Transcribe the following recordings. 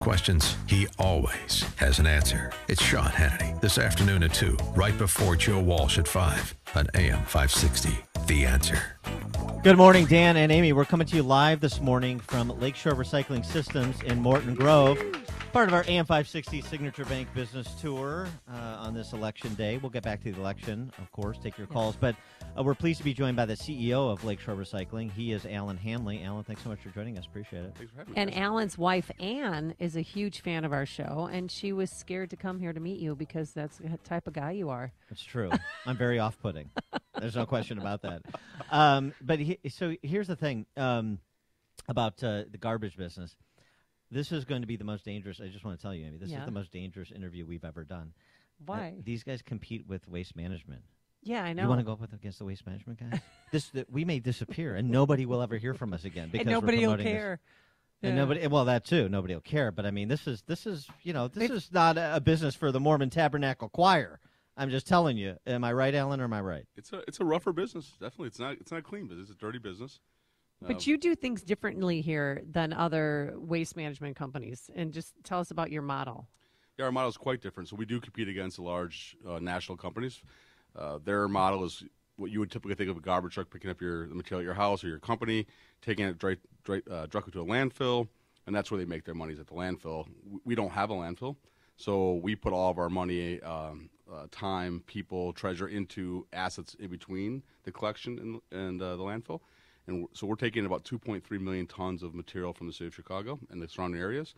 questions, he always has an answer. It's Sean Hannity this afternoon at 2, right before Joe Walsh at 5 on AM 560. The Answer. Good morning, Dan and Amy. We're coming to you live this morning from Lakeshore Recycling Systems in Morton Grove, part of our AM 560 Signature Bank Business Tour on this election day. We'll get back to the election, of course, take your calls. But we're pleased to be joined by the CEO of Lakeshore Recycling. He is Alan Handley. Alan, thanks so much for joining us. Appreciate it. Thanks for having me. And Alan's wife, Ann, is a huge fan of our show, and she was scared to come here to meet you because that's the type of guy you are. It's true. I'm very off-putting. There's no question about that. So here's the thing about the garbage business. This is going to be the most dangerous. I just want to tell you, Amy, this is the most dangerous interview we've ever done. Why? These guys compete with Waste Management. Yeah, I know. You want to go up against the Waste Management guys? We may disappear, and nobody will ever hear from us again because and nobody will this. care. And nobody, well, that too. Nobody will care. But I mean, this is is not a business for the Mormon Tabernacle Choir. I'm just telling you. Am I right, Alan, or am I right? It's a rougher business. Definitely, it's not a clean business. It's a dirty business. But you do things differently here than other waste management companies. And just tell us about your model. Yeah, our model is quite different. So we do compete against the large national companies. Their model is what you would typically think of a garbage truck picking up the material at your house or your company, taking it directly to a landfill, and that's where they make their money is at the landfill. We don't have a landfill, so we put all of our money, time, people, treasure into assets in between the collection and the landfill. And so we're taking about 2.3 million tons of material from the city of Chicago and the surrounding areas.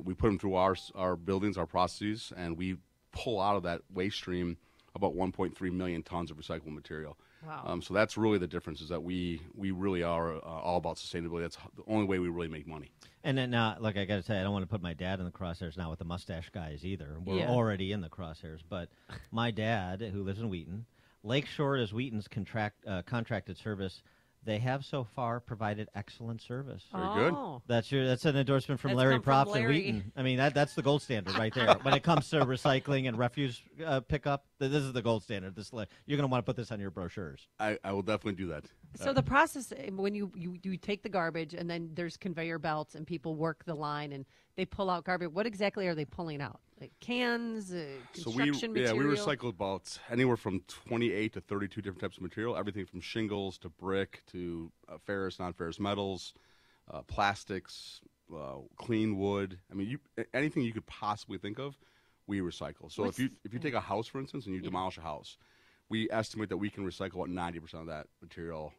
We put them through our buildings, our processes, and we pull out of that waste stream about 1.3 million tons of recyclable material. Wow. So that's really the difference is that we really are all about sustainability. That's the only way we really make money. And then, look, I got to tell you, I don't want to put my dad in the crosshairs now with the mustache guys either. We're already in the crosshairs. But my dad, who lives in Wheaton, Lakeshore is Wheaton's contracted service. They have so far provided excellent service. Very good. That's an endorsement from Larry Props and Wheaton. I mean, that's the gold standard right there. When it comes to recycling and refuse pickup, this is the gold standard. You're going to want to put this on your brochures. I will definitely do that. So the process, when you take the garbage and then there's conveyor belts and people work the line and they pull out garbage, what exactly are they pulling out? Like cans, construction material? Yeah, we recycle about anywhere from 28 to 32 different types of material, everything from shingles to brick to ferrous, non-ferrous metals, plastics, clean wood. I mean, anything you could possibly think of, we recycle. So if you take a house, for instance, and you demolish a house, we estimate that we can recycle about 90% of that material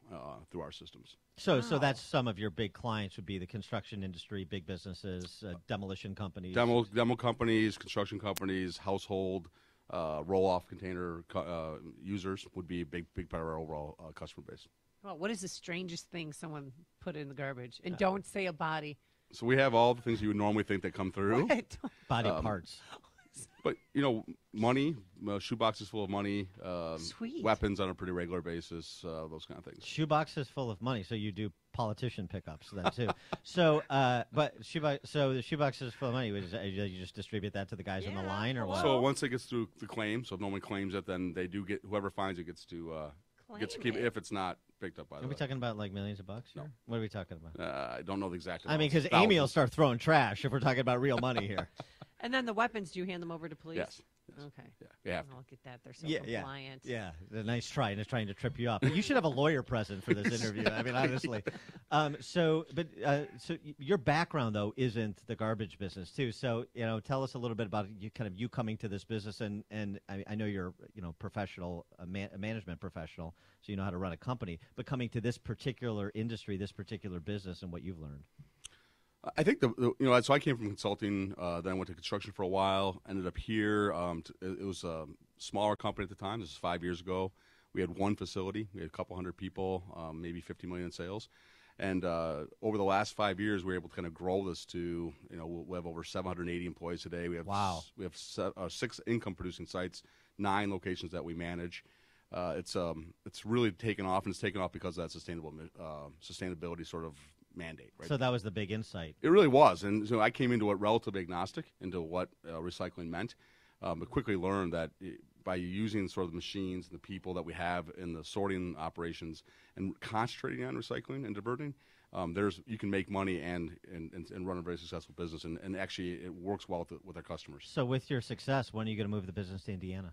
through our systems. So that's some of your big clients would be the construction industry, big businesses, demolition companies. Demo companies, construction companies, household, roll-off container users would be a big part of our overall customer base. Well, what is the strangest thing someone put in the garbage? And don't say a body. So we have all the things you would normally think that come through. What? Body parts. But, money, shoeboxes full of money, Sweet. weapons on a pretty regular basis, those kind of things. Shoeboxes full of money, so you do politician pickups then too. So the shoeboxes full of money, you just distribute that to the guys on the line, or what? So once it gets through the claim, so if no one claims it, then they do get, whoever finds it gets to keep it if it's not picked up by the Are we talking about like millions of bucks here? No. What are we talking about? I don't know the exact I mean, amounts. because Amy will start throwing trash if we're talking about real money here. And then the weapons, do you hand them over to police? Yes. Okay. Yeah, we have to. Look at that. They're so compliant. Yeah, a nice try, and it's trying to trip you up. But you should have a lawyer present for this interview. I mean, honestly. So your background though isn't the garbage business too. So tell us a little bit about you coming to this business, and I know you're professional, a management professional, so you know how to run a company. But coming to this particular industry, this particular business, and what you've learned. I think so I came from consulting, then I went to construction for a while, ended up here. It was a smaller company at the time. This is 5 years ago. We had one facility. We had a couple hundred people, maybe 50 million in sales. And over the last 5 years, we were able to kind of grow this to, we'll have over 780 employees today. We have 6 income-producing sites, 9 locations that we manage. It's really taken off, and it's taken off because of that sustainability sort of mandate. Right? So that was the big insight. It really was, and so I came into it relatively agnostic into what recycling meant, but quickly learned that by using sort of the machines and the people that we have in the sorting operations and concentrating on recycling and diverting, you can make money and run a very successful business, and actually it works well with our customers. So with your success, when are you going to move the business to Indiana?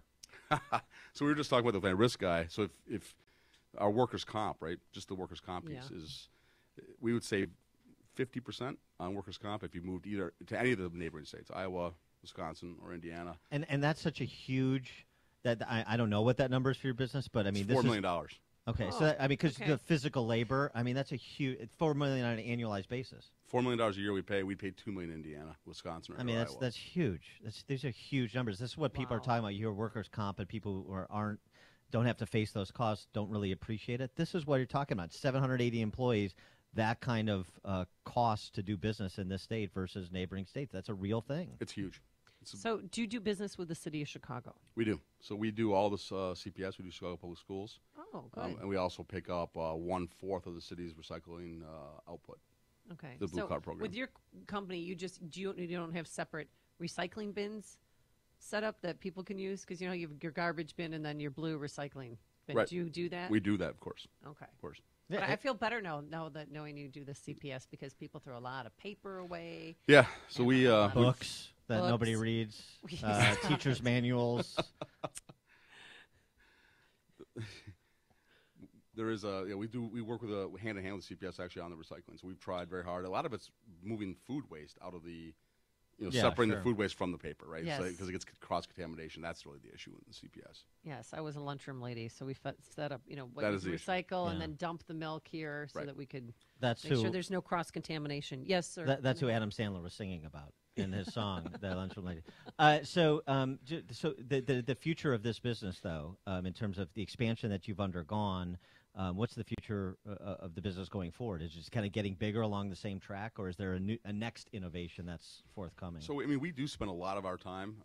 So we were just talking about the risk guy. So if our workers' comp, right, just the workers' comp piece is, we would save 50% on workers' comp if you moved either to any of the neighboring states, Iowa, Wisconsin, or Indiana. And that's such a huge, that I don't know what that number is for your business, but I mean, it's $4 million. Okay, so that, I mean, because the physical labor, I mean, that's a huge, $4 million on an annualized basis. $4 million a year we pay $2 million in Indiana, Wisconsin, or I mean, Iowa. that's huge. These are huge numbers. This is what people are talking about. You hear workers' comp, and people who don't have to face those costs don't really appreciate it. This is what you're talking about. 780 employees, that kind of cost to do business in this state versus neighboring states. That's a real thing. It's huge. So do you do business with the city of Chicago? We do. So we do all this CPS. We do Chicago Public Schools. Oh, good. And we also pick up 1/4 of the city's recycling output. Okay. The Blue Card program. With your company, you don't have separate recycling bins set up that people can use? Because, you know, you have your garbage bin and then your blue recycling bin. Right. Do you do that? We do that, of course. Okay. Of course. But I feel better now that knowing you do the CPS, because people throw a lot of paper away. Yeah. So we books that nobody reads, teachers' manuals. There is we work with hand in hand with CPS actually on the recycling. So we've tried very hard. A lot of it's moving food waste out of the, separating the food waste from the paper, right? Yes. Because it gets cross contamination. That's really the issue in the CPS. Yes, I was a lunchroom lady, so we set up, what that you is the recycle issue. and then dump the milk here so that we could make sure there's no cross contamination. Yes, sir. That's who Adam Sandler was singing about in his song, "The Lunchroom Lady." So the future of this business, though, in terms of the expansion that you've undergone. What's the future of the business going forward? Is it just kind of getting bigger along the same track, or is there a next innovation that's forthcoming? So, I mean, we do spend a lot of our time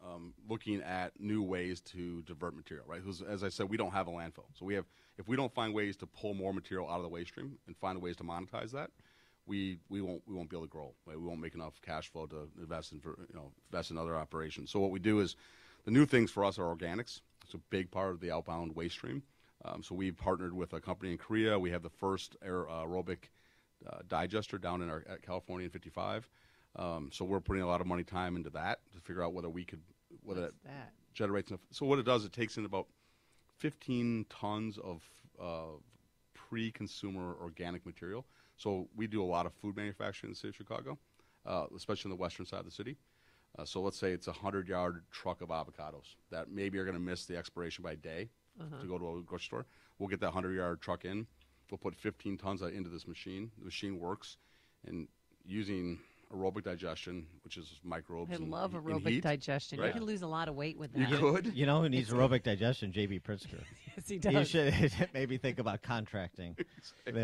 looking at new ways to divert material, right? Because, as I said, we don't have a landfill. So if we don't find ways to pull more material out of the waste stream and find ways to monetize that, we won't be able to grow. Right? We won't make enough cash flow to invest in other operations. So what we do is, the new things for us are organics. It's a big part of the outbound waste stream. So we've partnered with a company in Korea. We have the first aerobic digester down in at California in 55. So we're putting a lot of money, time into that to figure out whether that generates enough. So what it does, it takes in about 15 tons of pre-consumer organic material. So we do a lot of food manufacturing in the city of Chicago, especially on the western side of the city. So let's say it's a 100-yard truck of avocados that maybe are going to miss the expiration by a day. To go to a grocery store. We'll get that 100-yard truck in. We'll put 15 tons into this machine. The machine works, and using aerobic digestion, which is microbes. I love and aerobic heat, digestion. right? You can lose a lot of weight with that. You could. You know who needs aerobic digestion? J.B. Pritzker. Yes, he does. You should maybe think about contracting.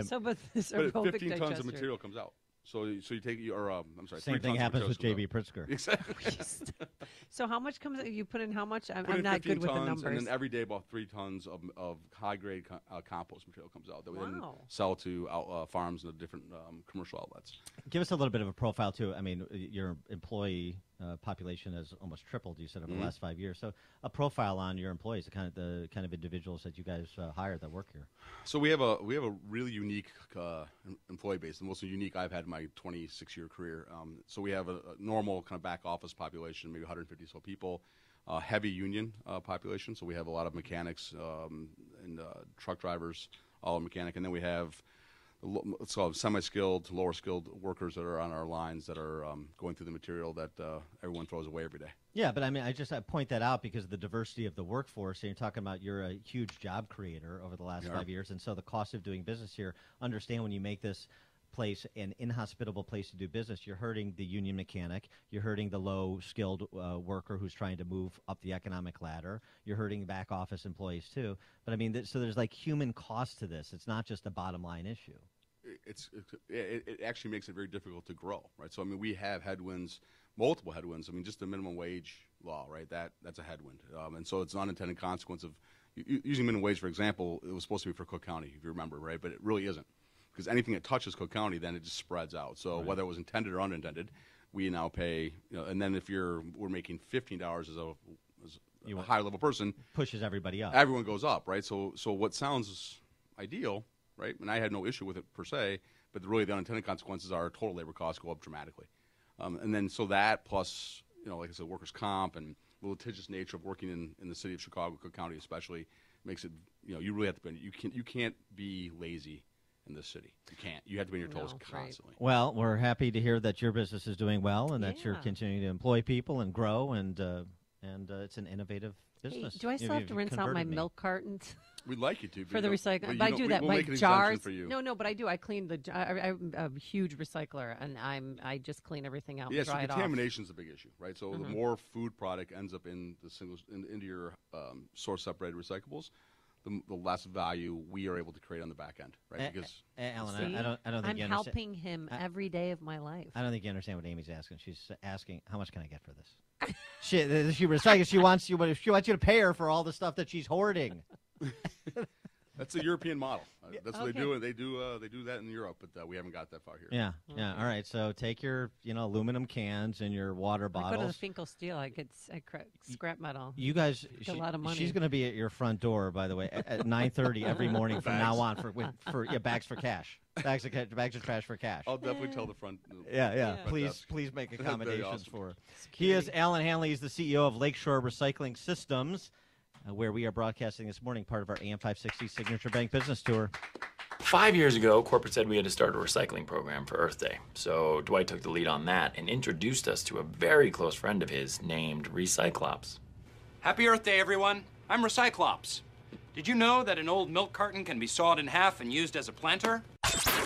So, but this But aerobic 15 tons digester. of material comes out. So you take I'm sorry. Same 3 thing tons of happens with material J.B. comes Pritzker. out. Exactly. So how much comes? You put in how much? I'm Put in not 15 good with the tons, numbers. And then every day about 3 tons of high-grade compost material comes out that we then Wow. sell to farms and different commercial outlets. Give us a little bit of a profile, too. I mean, your employee population has almost tripled, you said, over the last 5 years. So a profile on your employees, the kind of individuals that you guys hire that work here. So we have a really unique employee base, the most unique I've had in my 26-year career. So we have a normal kind of back office population, maybe 150 so people, heavy union population. So we have a lot of mechanics and truck drivers, all mechanic, and then we have let's call it semi-skilled, lower-skilled workers that are on our lines that are going through the material that everyone throws away every day. Yeah, but I mean, I point that out because of the diversity of the workforce. And you're talking about you're a huge job creator over the last 5 years, and so the cost of doing business here. Understand when you make this place an inhospitable place to do business, you're hurting the union mechanic, you're hurting the low-skilled worker who's trying to move up the economic ladder, you're hurting back office employees too. But I mean, so there's like human cost to this. It's not just a bottom line issue. It actually makes it very difficult to grow, right? So I mean, we have headwinds, multiple headwinds. I mean, just the minimum wage law, right? That's a headwind, and so it's an unintended consequence of using minimum wage. For example, it was supposed to be for Cook County, if you remember, right? But it really isn't, because anything that touches Cook County, then it just spreads out. So whether it was intended or unintended, we now pay. And then if we're making $15 as a high level person, pushes everybody up. Everyone goes up, right? So what sounds ideal. Right, and I had no issue with it per se, but really the unintended consequences are total labor costs go up dramatically. And then so that plus, like I said, workers' comp and the litigious nature of working in the city of Chicago, Cook County especially, makes it, you really have to be, you can't be lazy in this city. You can't. You have to be on your toes constantly. Right. Well, we're happy to hear that your business is doing well and that you're continuing to employ people and grow, and it's an innovative business. Hey, do I still have to rinse out my milk cartons? We'd like you to. For the recycling. But I do that. We'll my make an jars. For you. No, but I do. I clean I'm a huge recycler, and I just clean everything out and dry it off. Contamination is a big issue, right? So the more food product ends up into your source separated recyclables, the less value we are able to create on the back end, right? Because Alan, I don't think I'm helping him every day of my life. I don't think you understand what Amy's asking. She's asking, how much can I get for this? she recycles. She wants you to pay her for all the stuff that she's hoarding. That's a European model. That's what they do. They do that in Europe, but we haven't got that far here. Yeah, yeah. All right. So take your aluminum cans and your water bottles. I go to the Finkel Steel. I get scrap metal. You guys, a lot of money. She's going to be at your front door, by the way, at 9:30 every morning from now on for bags for cash. Bags of trash for cash. I'll definitely tell the front. Yeah. Please make accommodations awesome. For her. He is Alan Handley. He's the CEO of Lakeshore Recycling Systems, where we are broadcasting this morning, part of our AM 560 Signature Bank Business Tour. 5 years ago, corporate said we had to start a recycling program for Earth Day. So Dwight took the lead on that and introduced us to a very close friend of his named Recyclops. Happy Earth Day, everyone. I'm Recyclops. Did you know that an old milk carton can be sawed in half and used as a planter?